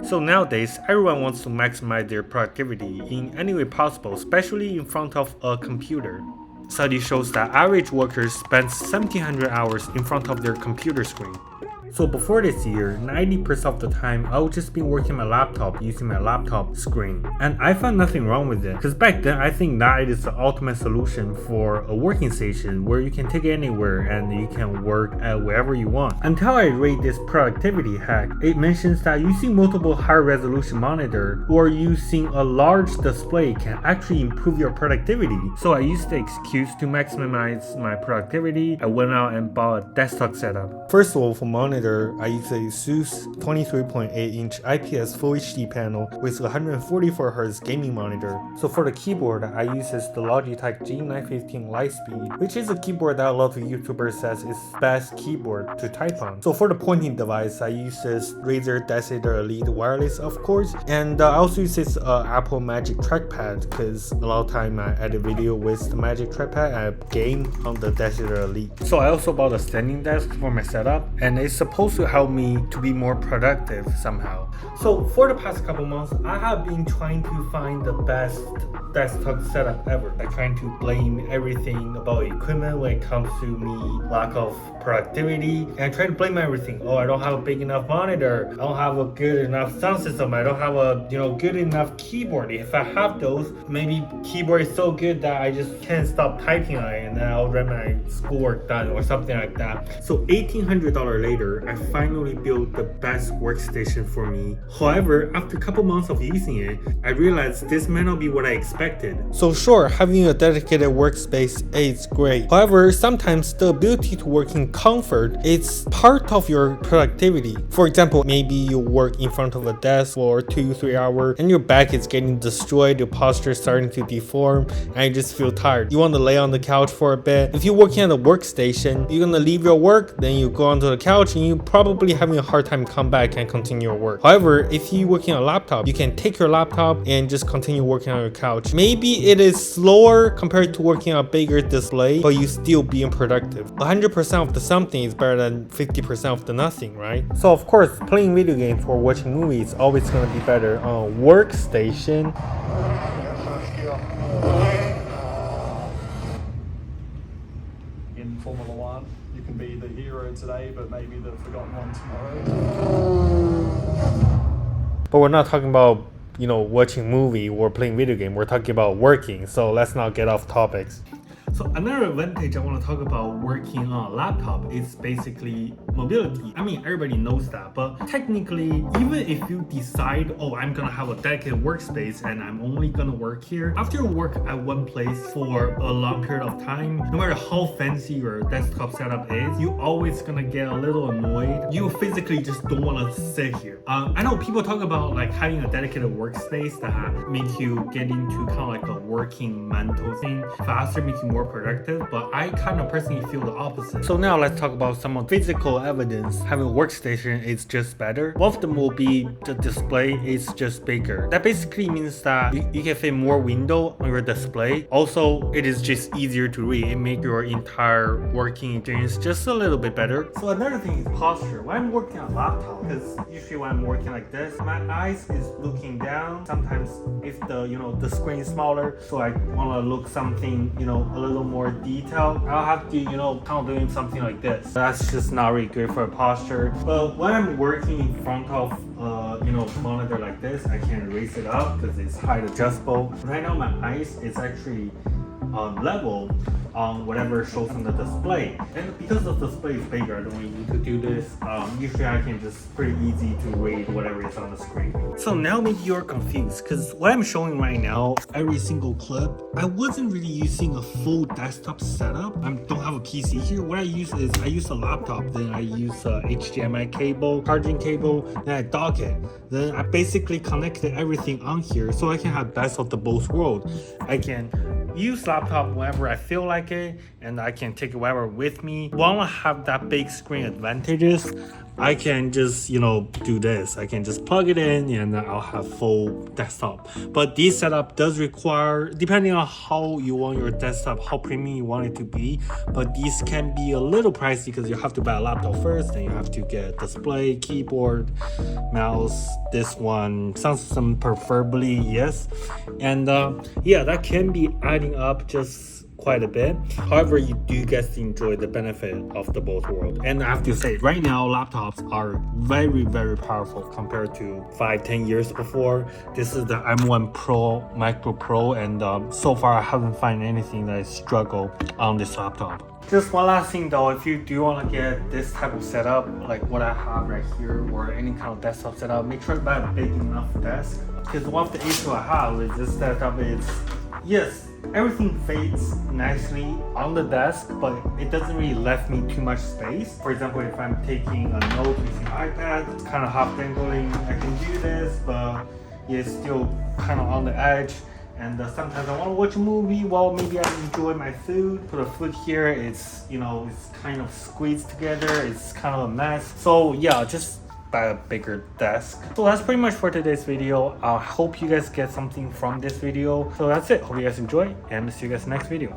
So nowadays, everyone wants to maximize their productivity in any way possible, especially in front of a computer. Study shows that average workers spend 1,700 hours in front of their computer screen. So before this year, 90% of the time I would just be working my laptop using my laptop screen. And I found nothing wrong with it, because back then I think that it is the ultimate solution for a working station where you can take it anywhere and you can work at wherever you want. Until I read this productivity hack, it mentions that using multiple high resolution monitor or using a large display can actually improve your productivity. So I used the excuse to maximize my productivity. I went out and bought a desktop setup. First of all, for monitor, I use a ASUS 23.8-inch IPS Full HD panel with 144Hz gaming monitor. So for the keyboard, I use the Logitech G915 Lightspeed, which is a keyboard that a lot of YouTubers says is best keyboard to type on. So for the pointing device, I use this Razer Decider Elite wireless, of course, and I also use this Apple Magic Trackpad because a lot of time I edit video with the Magic Trackpad and I game on the Decider Elite. So I also bought a standing desk for my setup, and it's supposed to help me to be more productive somehow. So for the past couple months, I have been trying to find the best desktop setup ever. I'm trying to blame everything about equipment when it comes to me lack of productivity, and I try to blame everything. Oh, I don't have a big enough monitor, I don't have a good enough sound system, I don't have a good enough keyboard. If I have those, maybe keyboard is so good that I just can't stop typing on it and then I'll get my schoolwork done or something like that. So $1,800 later, I finally built the best workstation for me. However, after a couple months of using it, I realized this may not be what I expected. So sure, having a dedicated workspace is great. However, sometimes the ability to work in comfort is part of your productivity. For example, maybe you work in front of a desk for 2-3 hours and your back is getting destroyed, your posture is starting to deform, and you just feel tired. You want to lay on the couch for a bit. If you're working at a workstation, you're gonna leave your work, then you go onto the couch and you probably having a hard time come back and continue your work. However, if you're working on a laptop, you can take your laptop and just continue working on your couch. Maybe it is slower compared to working on a bigger display, but you still being productive. 100% of the something is better than 50% of the nothing, right? So of course, playing video games or watching movies is always gonna be better on a workstation. In Formula One, you can be the hero today, but maybe the forgotten one tomorrow. But we're not talking about, watching movie or playing video game. We're talking about working. So let's not get off topics. So another advantage I want to talk about working on a laptop is basically mobility. I mean, everybody knows that, but technically, even if you decide, oh, I'm gonna have a dedicated workspace and I'm only gonna work here, after you work at one place for a long period of time, no matter how fancy your desktop setup is, you always gonna get a little annoyed. You physically just don't want to sit here. I know people talk about like having a dedicated workspace that make you get into kind of like a working mental thing faster, make you more productive, but I kind of personally feel the opposite. So now let's talk about some physical evidence. Having a workstation is just better. One of them will be the display is just bigger. That basically means that you can fit more window on your display. Also, it is just easier to read. It makes your entire working experience just a little bit better. So another thing is posture. When I'm working on a laptop, because usually when I'm working like this, my eyes is looking down. Sometimes if the screen is smaller, so I want to look something, a little more detailed, I'll have to, kind of doing something like this. That's just not really good for posture. But when I'm working in front of monitor like this, I can raise it up because it's height adjustable. Right now my eyes is actually level on whatever shows on the display, and because the display is bigger, I don't really need to do this. Usually I can just pretty easy to read whatever is on the screen. So now maybe you're confused because what I'm showing right now, every single clip, I wasn't really using a full desktop setup. I don't have a PC here. What I use is I use a laptop, then I use a HDMI cable, charging cable, then I dock it. Then I basically connected everything on here so I can have best of the both worlds. I can use laptop whenever I feel like it, and I can take it wherever with me. While I have that big screen advantages, I can just, do this. I can just plug it in and I'll have full desktop. But this setup does require, depending on how you want your desktop, how premium you want it to be, but these can be a little pricey because you have to buy a laptop first, then you have to get display, keyboard, mouse, this one, sound system preferably, yes. And yeah, that can be adding up just quite a bit. However, you do get to enjoy the benefit of the both world. And I have to say, right now laptops are very, very powerful compared to 5-10 years before. This is the M1 Pro, MacBook Pro, and so far I haven't found anything that I struggle on this laptop. Just one last thing though, if you do want to get this type of setup, like what I have right here, or any kind of desktop setup, make sure to buy a big enough desk. Because one of the issues I have is this setup is, yes, everything fits nicely on the desk, but it doesn't really left me too much space. For example, if I'm taking a note using iPad, it's kind of half dangling. I can do this, but it's still kind of on the edge. And sometimes I want to watch a movie while maybe I enjoy my food. Put a foot here, it's it's kind of squeezed together. It's kind of a mess. So yeah, just buy a bigger desk. So that's pretty much for today's video. I hope you guys get something from this video. So that's it. Hope you guys enjoy, and see you guys next video.